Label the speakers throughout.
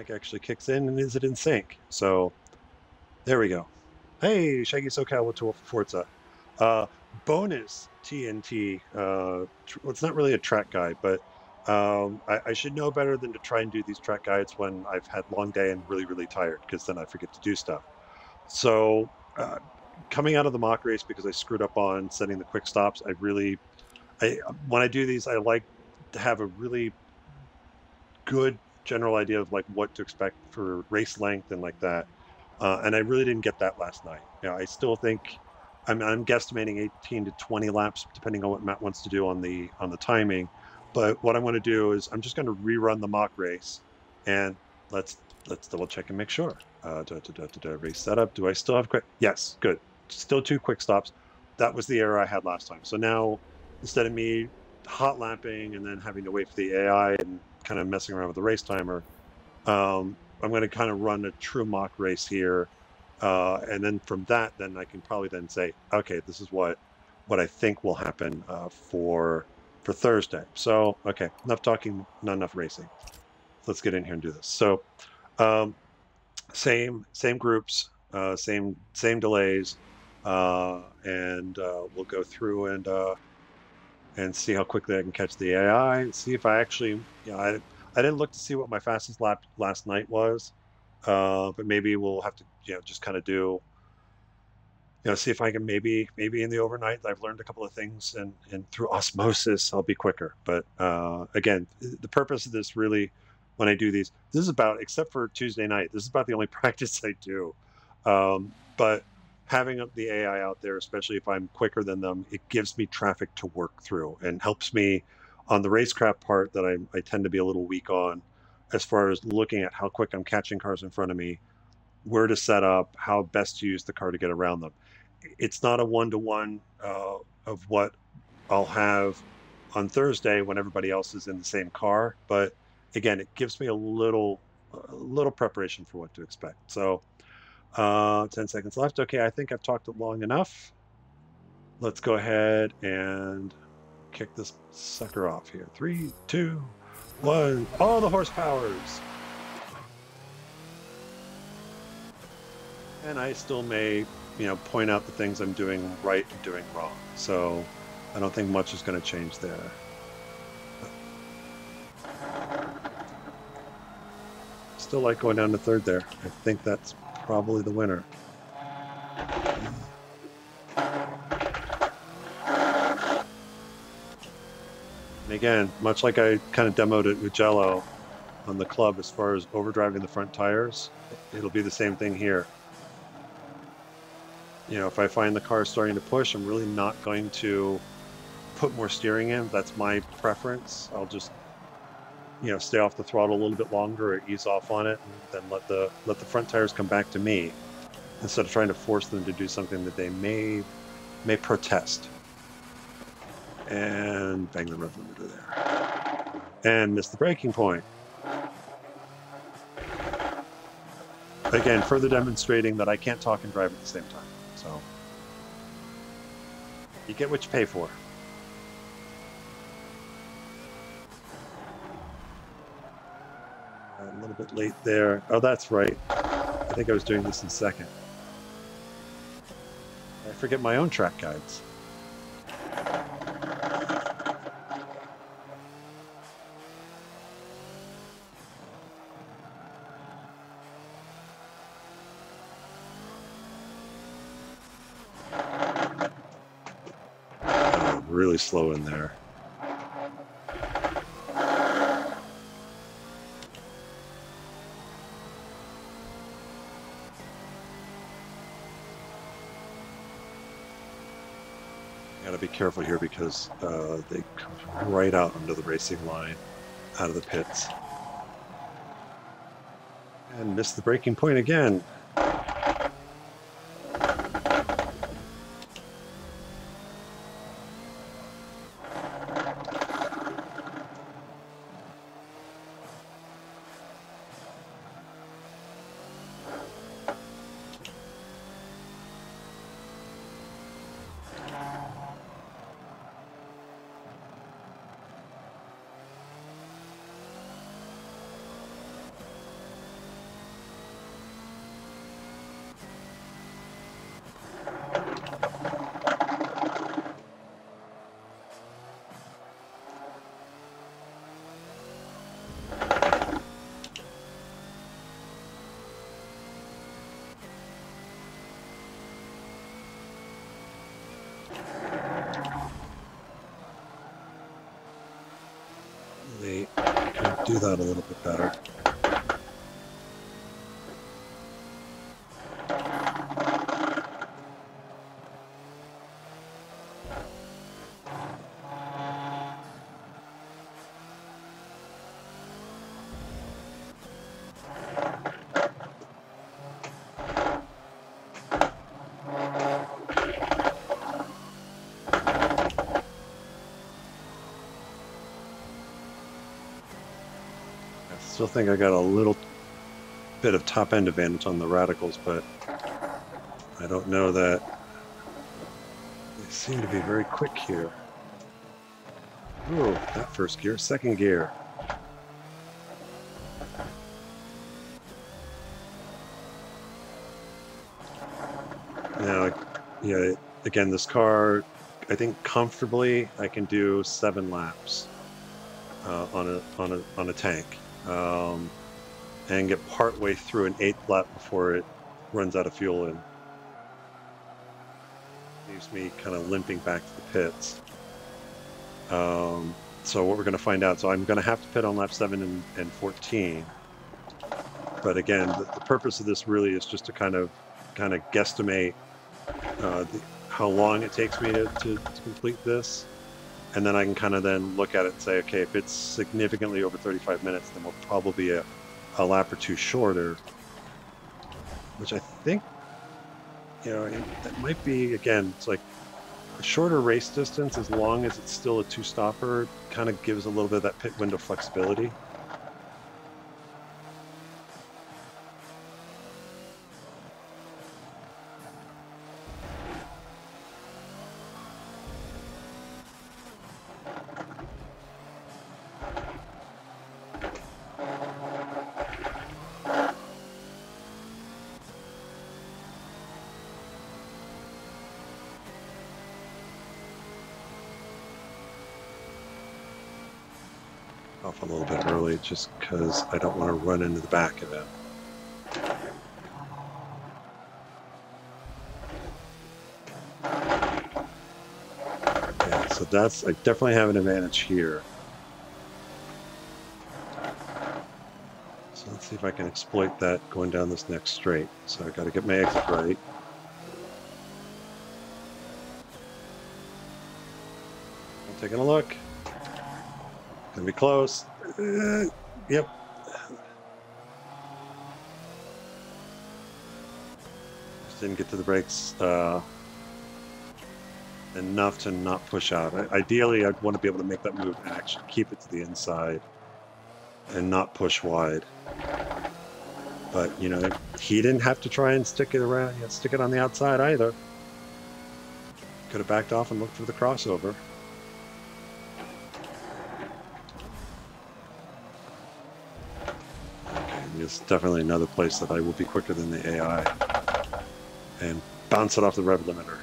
Speaker 1: mic actually kicks in, and is it in sync? So there we go. Hey, Shaggy SoCal with 2Old4Forza. Uh, bonus TNT. Well, it's not really a track guide, but I should know better than to try and do these track guides when I've had long day and really, really tired, because then I forget to do stuff. So coming out of the mock race, because I screwed up on setting the quick stops, I when I do these, I like to have a really good general idea of like what to expect for race length and like that. And I really didn't get that last night. I still think I'm guesstimating 18 to 20 laps, depending on what Matt wants to do on the timing. But what I'm going to do is I'm just going to rerun the mock race, and let's double check and make sure. Race setup. Do I still have quick? Yes, good. Still two quick stops. That was the error I had last time. So now instead of me hot lapping and then having to wait for the AI and kind of messing around with the race timer, I'm going to kind of run a true mock race here, and then from that, then I can probably then say, okay, this is what I think will happen for Thursday. So okay, enough talking, not enough racing. Let's get in here and do this. So um, same groups, same delays, and we'll go through and see how quickly I can catch the AI. See if I actually, I didn't look to see what my fastest lap last night was, but maybe we'll have to, just kind of do, see if I can maybe in the overnight I've learned a couple of things, and through osmosis I'll be quicker. But again, the purpose of this really, when I do these, this is about, except for Tuesday night, this is about the only practice I do. But having the AI out there, especially if I'm quicker than them, it gives me traffic to work through and helps me on the racecraft part that I tend to be a little weak on, as far as looking at how quick I'm catching cars in front of me, where to set up, how best to use the car to get around them. It's not a one-to-one of what I'll have on Thursday when everybody else is in the same car, but again, it gives me a little preparation for what to expect. So 10 seconds left. Okay, I think I've talked long enough. Let's go ahead and kick this sucker off here. 3, 2, 1. All the horsepowers. And I still may, point out the things I'm doing right and doing wrong. So I don't think much is going to change there. Still like going down to third there. I think that's probably the winner. And again, much like I kind of demoed at Mugello on the club as far as overdriving the front tires, it'll be the same thing here. If I find the car starting to push, I'm really not going to put more steering in. That's my preference. I'll just, stay off the throttle a little bit longer or ease off on it, and then let the front tires come back to me, instead of trying to force them to do something that they may protest. And bang the rev limiter there. And miss the braking point. Again, further demonstrating that I can't talk and drive at the same time. So you get what you pay for. A little bit late there. Oh, that's right. I think I was doing this in second. I forget my own track guides. Really slow in there. Gotta be careful here, because they come right out under the racing line, out of the pits. And missed the braking point again. do that a little bit better. I still think I got a little bit of top end advantage on the radicals, but I don't know that they seem to be very quick here. Ooh, not first gear, second gear. Now, yeah, again, this car, I think comfortably I can do 7 laps on a tank, and get part way through an 8th lap before it runs out of fuel and leaves me kind of limping back to the pits. So what we're going to find out, so I'm going to have to pit on lap 7 and 14. But again, the purpose of this really is just to kind of guesstimate how long it takes me to complete this. And then I can kind of then look at it and say, okay, if it's significantly over 35 minutes, then we'll probably be a lap or 2 shorter, which I think, that might be, again, it's like a shorter race distance, as long as it's still a 2-stopper, kind of gives a little bit of that pit window flexibility. Off a little bit early just because I don't want to run into the back of him. Yeah, so I definitely have an advantage here. So let's see if I can exploit that going down this next straight. So I got to get my exit right. I'm taking a look. Gonna be close. Yep. Just didn't get to the brakes enough to not push out. Ideally, I'd want to be able to make that move and actually keep it to the inside and not push wide. But, he didn't have to try and stick it on the outside either. Could have backed off and looked for the crossover. It's definitely another place that I will be quicker than the AI and bounce it off the rev limiter.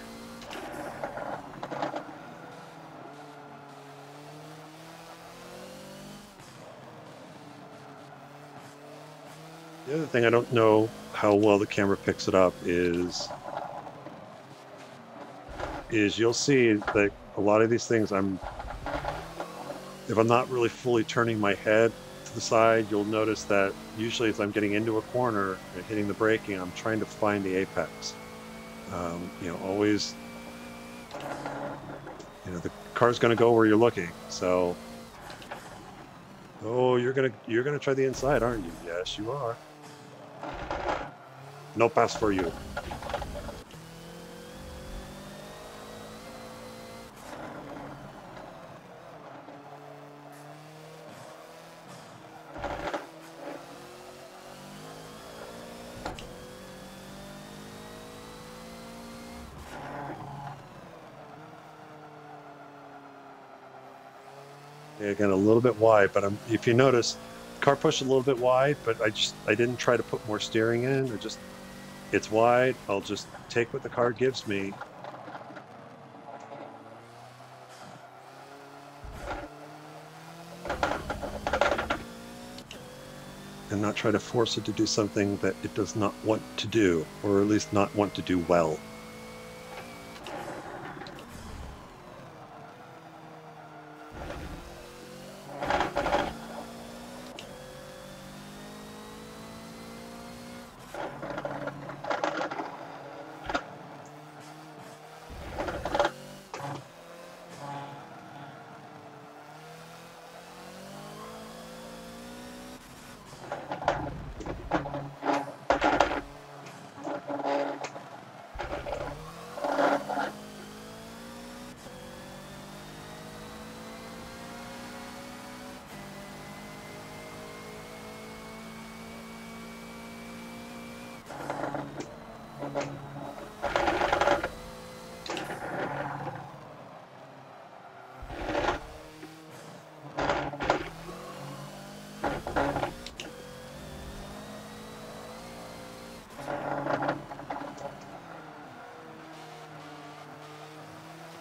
Speaker 1: The other thing I don't know how well the camera picks it up is you'll see that a lot of these things if I'm not really fully turning my head to the side, you'll notice that usually as I'm getting into a corner and hitting the braking, I'm trying to find the apex. Always, the car's going to go where you're looking. So, oh, you're gonna try the inside, aren't you? Yes, you are. No pass for you. Again, a little bit wide, but if you notice, the car pushed a little bit wide, but I didn't try to put more steering in, it's wide. I'll just take what the car gives me. And not try to force it to do something that it does not want to do, or at least not want to do well.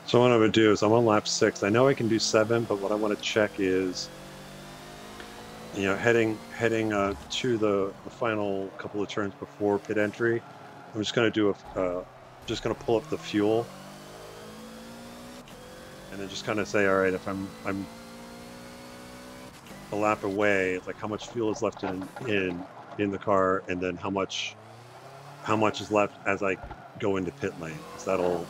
Speaker 1: So what I'm going to do is I'm on lap 6. I know I can do 7, but what I want to check is, heading to the final couple of turns before pit entry. I'm just going to do just going to pull up the fuel, and then just kind of say, all right, if I'm a lap away, it's like how much fuel is left in the car, and then how much is left as I go into pit lane, because that'll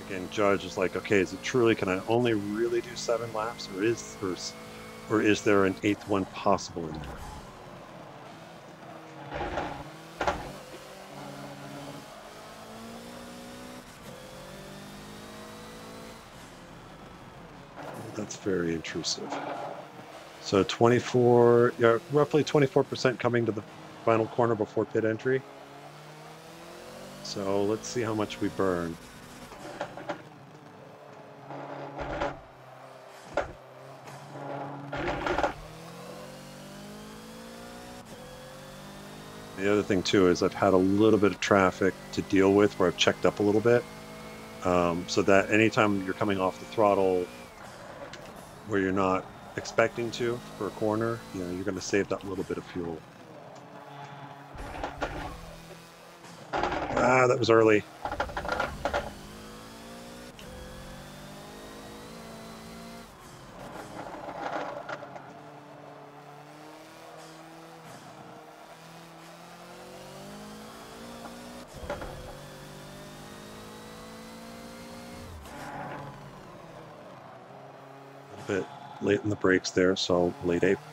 Speaker 1: again judge is like, okay, is it truly, can I only really do 7 laps, or is there an 8th one possible in there? That's very intrusive. So 24, yeah, roughly 24% coming to the final corner before pit entry. So let's see how much we burn. The other thing too is I've had a little bit of traffic to deal with where I've checked up a little bit, so that anytime you're coming off the throttle where you're not expecting to for a corner, you're going to save that little bit of fuel. Ah, that was early. Bit late in the brakes there, so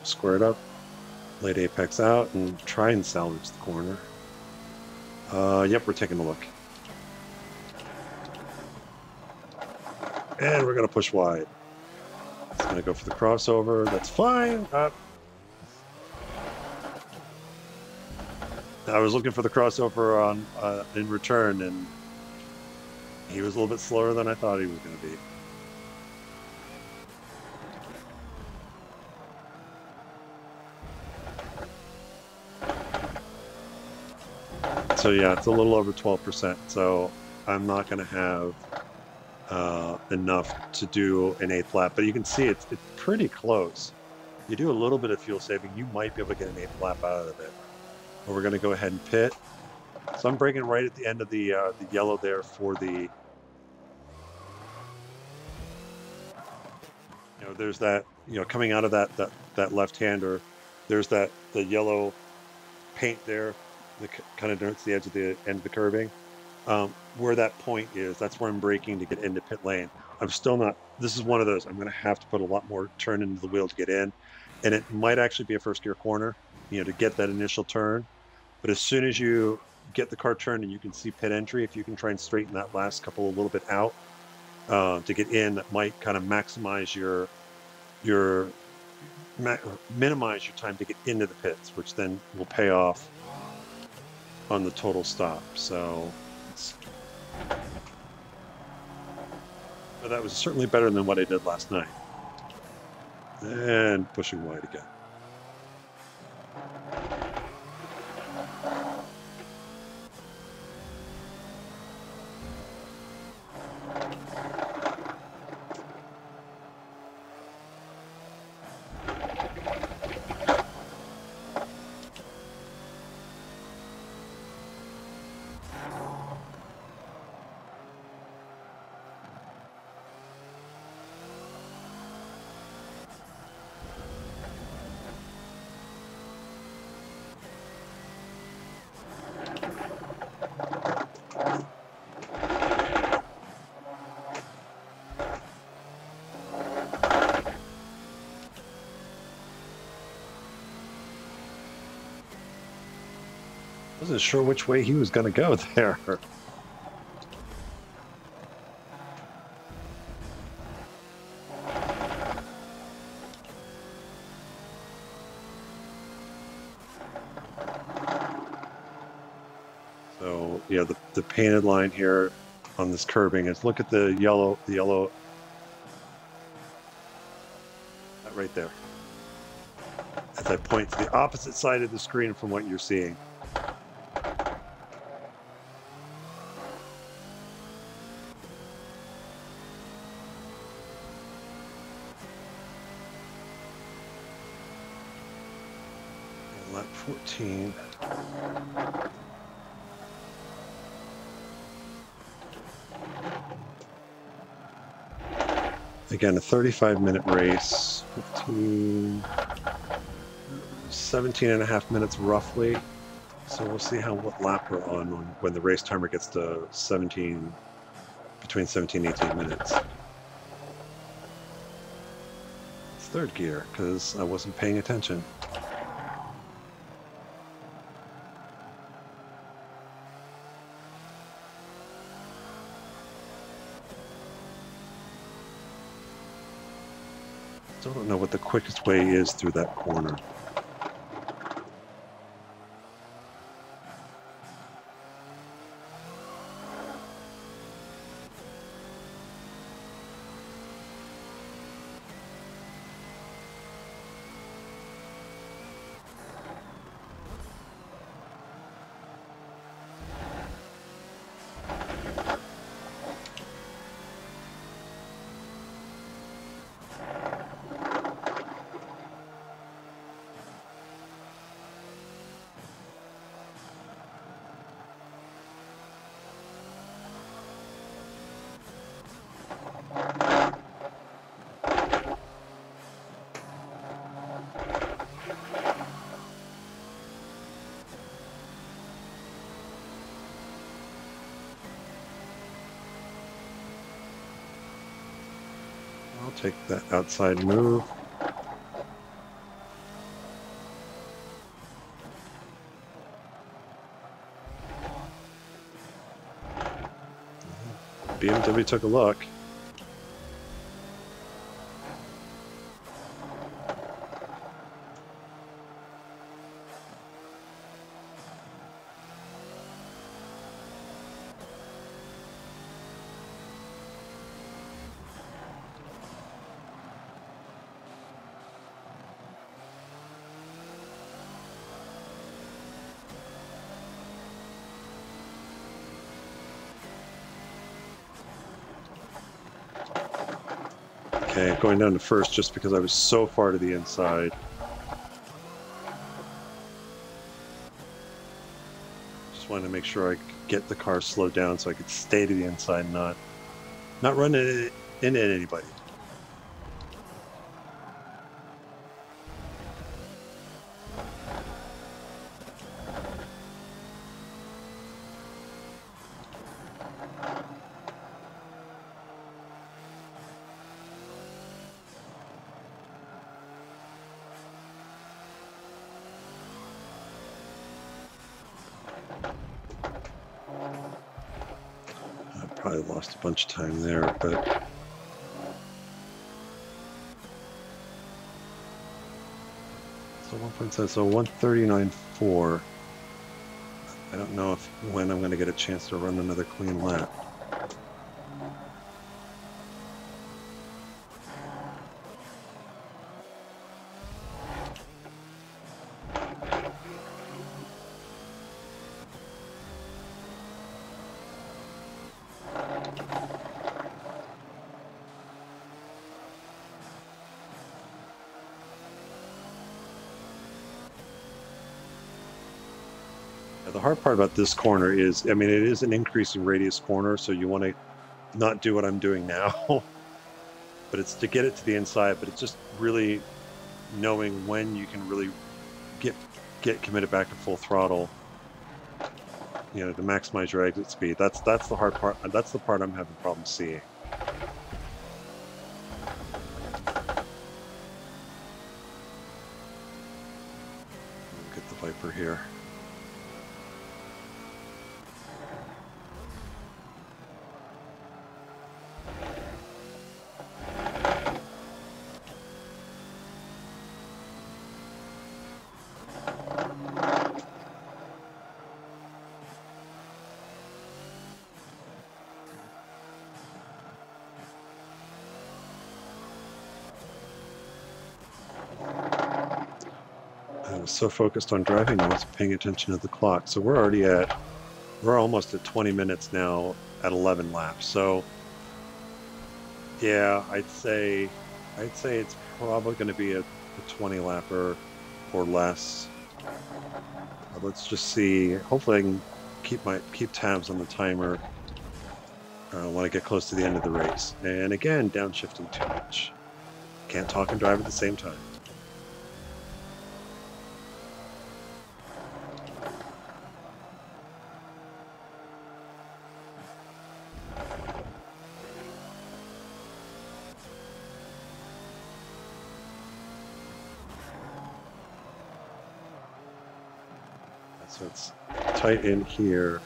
Speaker 1: square it up, late apex out, and try and salvage the corner. Yep, we're taking a look. And we're going to push wide. It's going to go for the crossover. That's fine. I was looking for the crossover in return, and he was a little bit slower than I thought he was going to be. So yeah, it's a little over 12%. So I'm not going to have enough to do an 8th lap, but you can see it's pretty close. You do a little bit of fuel saving, you might be able to get an 8th lap out of it. But we're going to go ahead and pit. So I'm braking right at the end of the yellow there for the. There's that. Coming out of that left-hander, there's the yellow paint there. That kind of denotes the edge of the end of the curbing. Where that point is, that's where I'm braking to get into pit lane. I'm still not. This is one of those. I'm going to have to put a lot more turn into the wheel to get in, and it might actually be a first gear corner, to get that initial turn. But as soon as you get the car turned and you can see pit entry, if you can try and straighten that last couple a little bit out to get in, that might kind of maximize minimize your time to get into the pits, which then will pay off on the total stop. So that was certainly better than what I did last night. And pushing wide again. Wasn't sure which way he was going to go there. So yeah, the painted line here on this curbing is, look at the yellow that right there. As I point to the opposite side of the screen from what you're seeing. Lap 14. Again, a 35-minute race, 17 and a half minutes roughly. So we'll see what lap we're on when the race timer gets to between 17 and 18 minutes. It's third gear because I wasn't paying attention. Still don't know what the quickest way is through that corner. I'll take that outside move. BMW took a look. Okay, going down to first just because I was so far to the inside. Just wanted to make sure I could get the car slowed down so I could stay to the inside and not run into anybody. Probably lost a bunch of time there, but so 1.7, so 139.4. I don't know when I'm going to get a chance to run another clean lap. The hard part about this corner is, I mean, it is an increasing radius corner, so you want to not do what I'm doing now, but it's to get it to the inside, but it's just really knowing when you can really get committed back to full throttle, you know, to maximize your exit speed. That's the hard part. That's the part I'm having problems seeing. Get the Viper here. I was so focused on driving I wasn't paying attention to the clock. So we're almost at 20 minutes now at 11 laps. So yeah, I'd say it's probably going to be a 20 lapper or less. Let's just see. Hopefully, I can keep tabs on the timer when I get close to the end of the race. And again, downshifting too much. Can't talk and drive at the same time. So it's tight in here.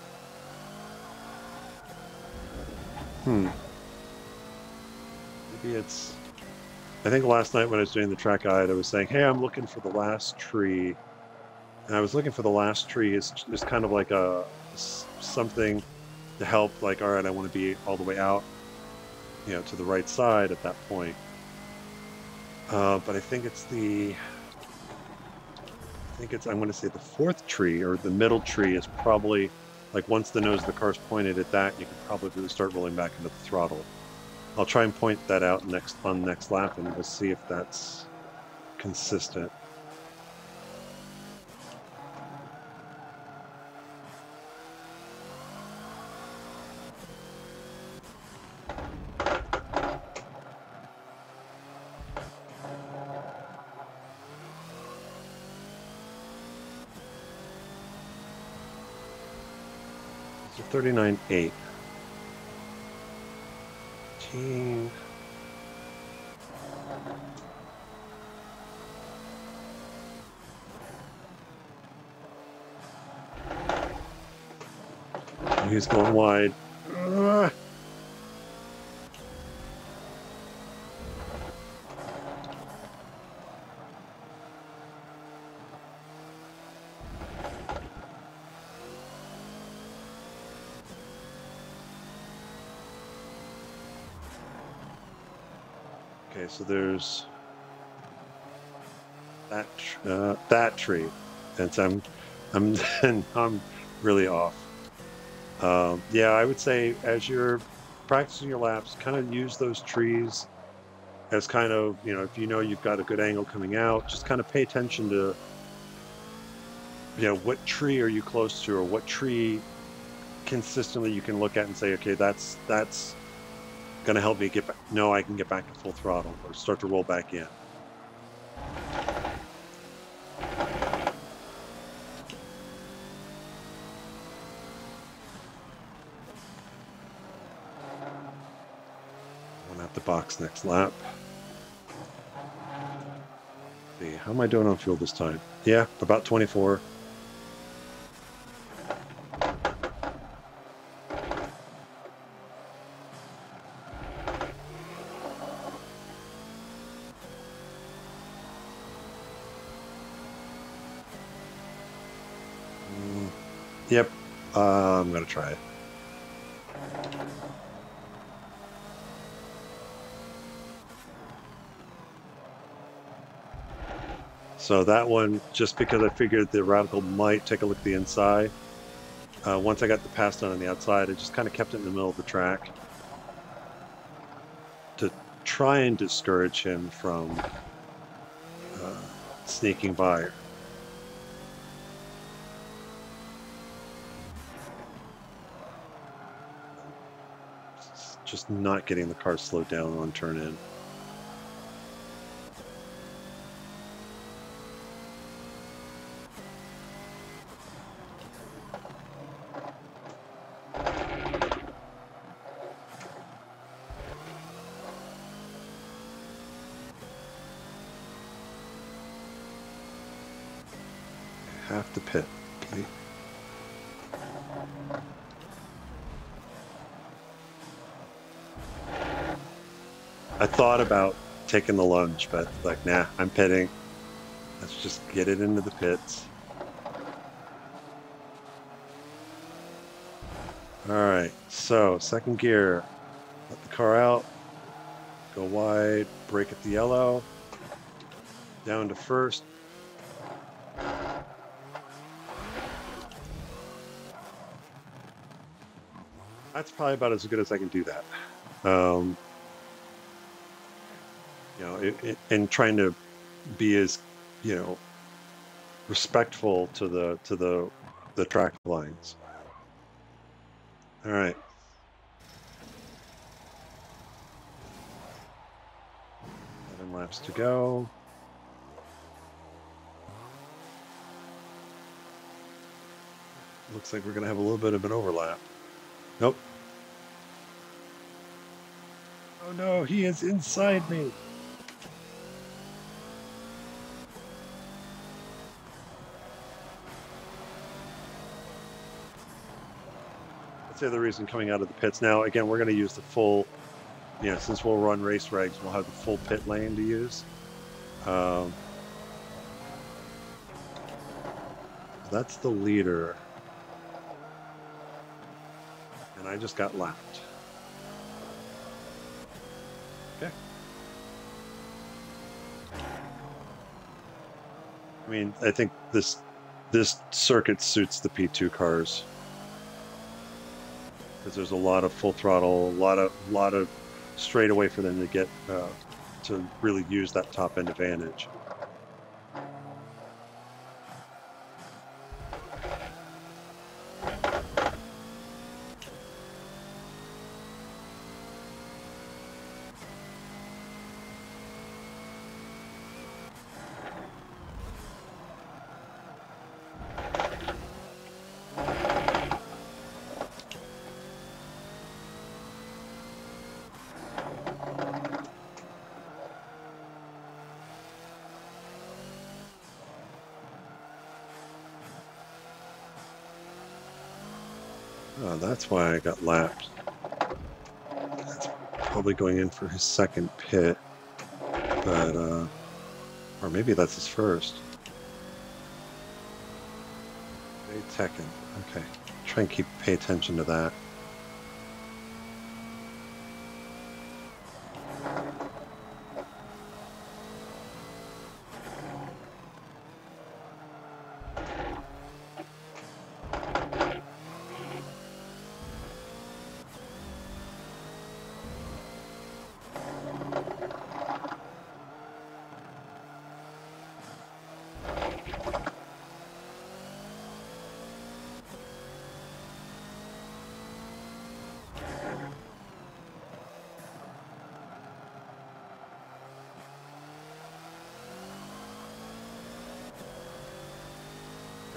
Speaker 1: Maybe it's... I think last night when I was doing the track guide, I was saying, hey, I'm looking for the last tree. And I was looking for the last tree is kind of like something to help, like, all right, I want to be all the way out, you know, to the right side at that point. But I think I'm going to say the fourth tree, or the middle tree, is probably, like, once the nose of the car's pointed at that, you can probably really start rolling back into the throttle. I'll try and point that out on the next lap, and we'll see if that's consistent. So 39.8. He's going wide. Okay, so there's that tree, and I'm really off. Yeah, I would say as you're practicing your laps, kind of use those trees as kind of, you know, if you know you've got a good angle coming out, just kind of pay attention to, you know, what tree are you close to, or what tree consistently you can look at and say, okay, that's going to help me get back. No, I can get back to full throttle or start to roll back in. One at the box next lap. Let's see, how am I doing on fuel this time? Yeah, about 24. Yep, I'm gonna try it. So that one, just because I figured the radical might take a look at the inside, once I got the pass done on the outside, I just kind of kept it in the middle of the track to try and discourage him from sneaking by. Just not getting the car slowed down on turn in. I have to pit. Okay. I thought about taking the lunge, but like, nah, I'm pitting. Let's just get it into the pits. All right, so second gear, let the car out, go wide, brake at the yellow, down to first. That's probably about as good as I can do that. You know, and trying to be as, you know, respectful to the track lines. All right. 7 laps to go. Looks like we're going to have a little bit of an overlap. Nope. Oh no, he is inside me. That's the other reason coming out of the pits. Now, again, we're going to use the full, since we'll run race regs, we'll have the full pit lane to use. That's the leader. And I just got lapped. Okay. I mean, I think this circuit suits the P2 cars. Because there's a lot of full throttle, a lot of straightaway for them to get to really use that top end advantage. Oh, that's why I got lapped. That's probably going in for his second pit, but or maybe that's his first. Tekken. Okay, try and pay attention to that.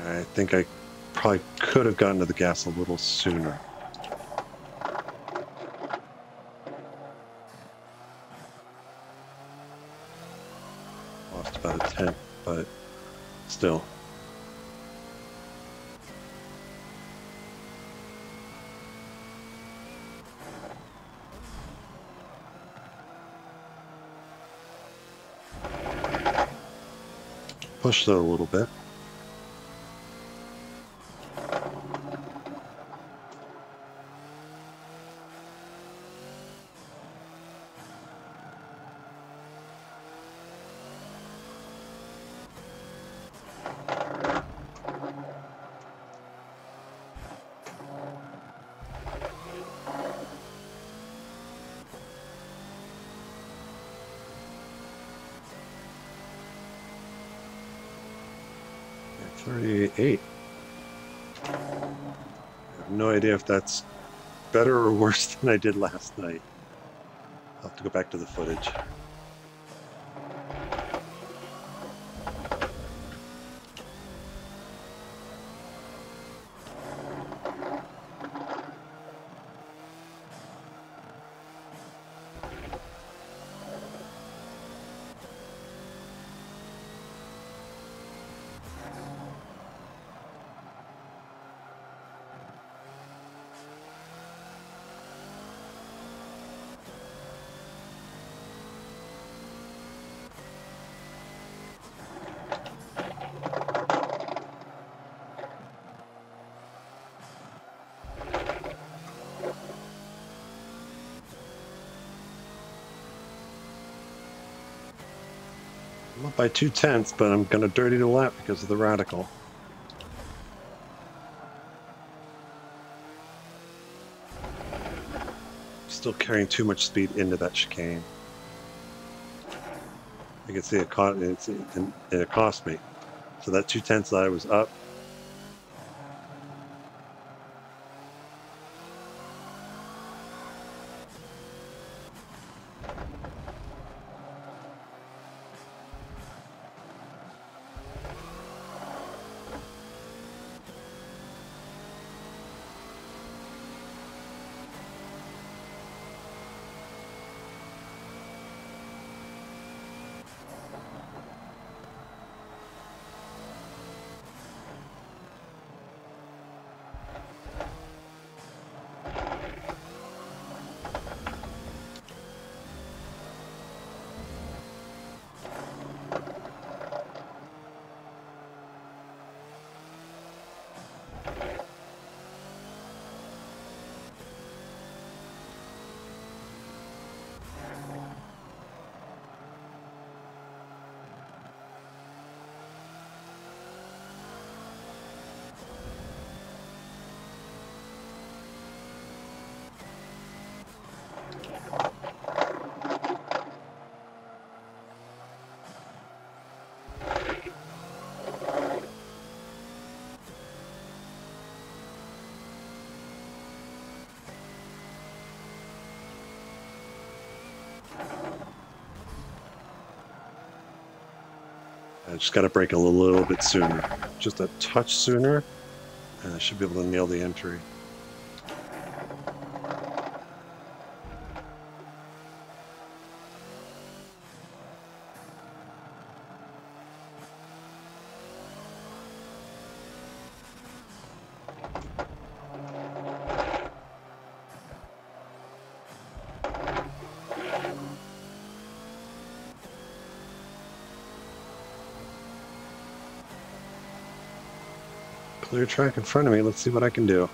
Speaker 1: I think I probably could have gotten to the gas a little sooner. Lost about a tenth, but still. Pushed it a little bit. .38. I have no idea if that's better or worse than I did last night. I'll have to go back to the footage. I'm up by 2/10, but I'm going to dirty the lap because of the radical. Still carrying too much speed into that chicane. You can see it cost me. So that 2/10 that I was up. I just got to brake a little bit sooner, just a touch sooner, and I should be able to nail the entry. Clear track in front of me. Let's see what I can do.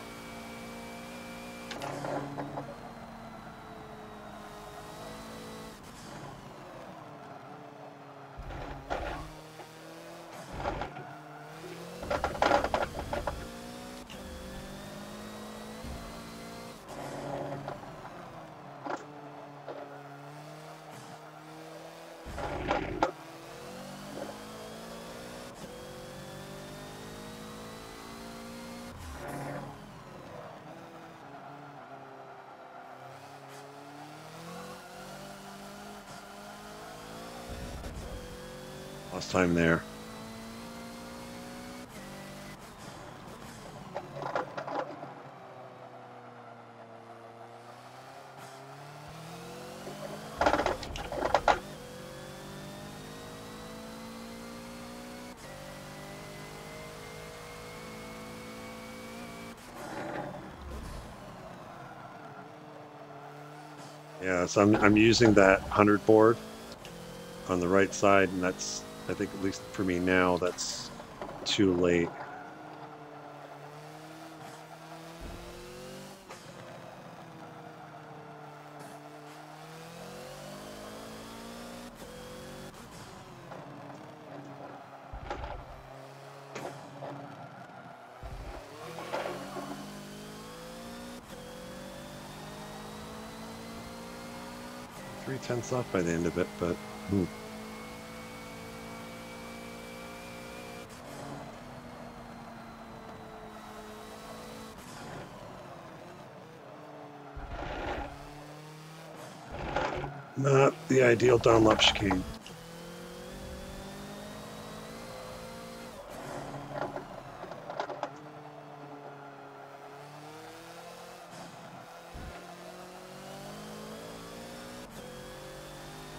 Speaker 1: Lost time there. Yeah, so I'm using that 100 board on the right side, and that's, I think, at least for me now, that's too late. Three-tenths off by the end of it, but not the ideal Dunlop chicane.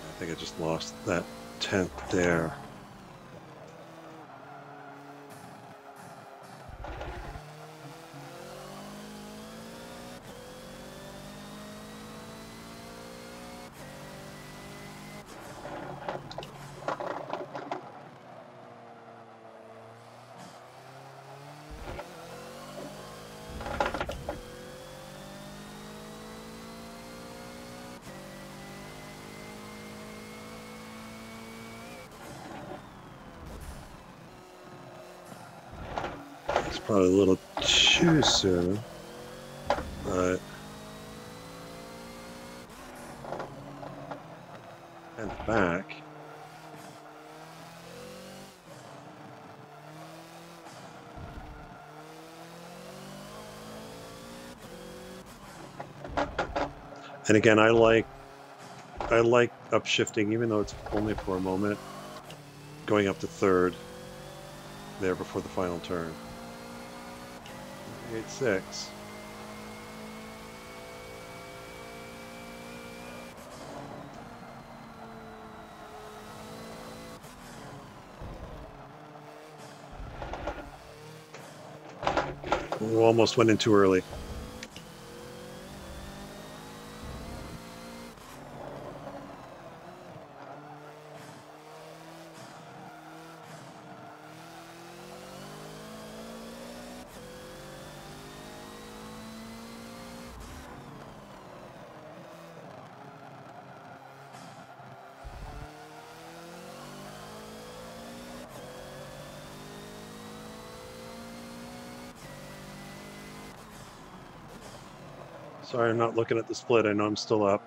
Speaker 1: I think I just lost that 10th there. Probably a little too soon, but and back. And again, I like upshifting, even though it's only for a moment, going up to third there before the final turn. 8-6. We almost went in too early. Sorry, I'm not looking at the split. I know I'm still up.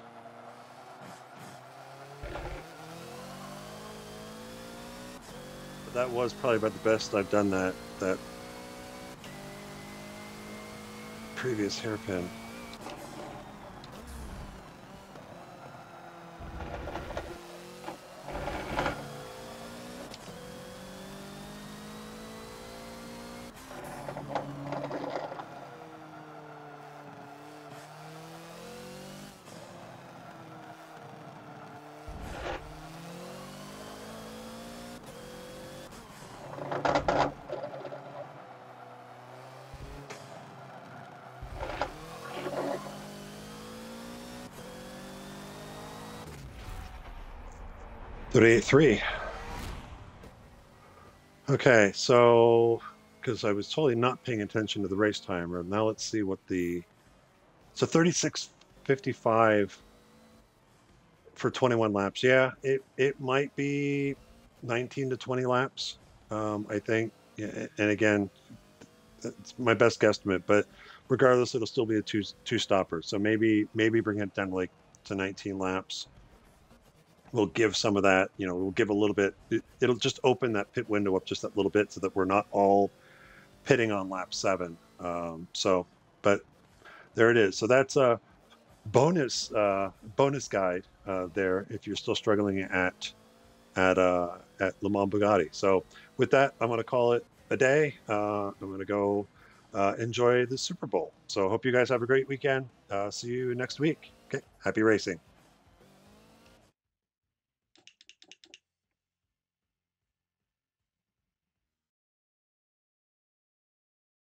Speaker 1: But that was probably about the best I've done that previous hairpin. Three. Okay, so because I was totally not paying attention to the race timer. Now let's see what so 36:55 for 21 laps. Yeah, it might be 19 to 20 laps. I think. Yeah, and again, it's my best guesstimate, but regardless, it'll still be a two stopper. So maybe bring it down to 19 laps. We'll give some of that, we'll give a little bit. It'll just open that pit window up just that little bit so that we're not all pitting on lap 7. But there it is. So that's a bonus guide there if you're still struggling at Le Mans Bugatti. So with that, I'm going to call it a day. I'm going to go enjoy the Super Bowl. So hope you guys have a great weekend. See you next week. Okay, happy racing.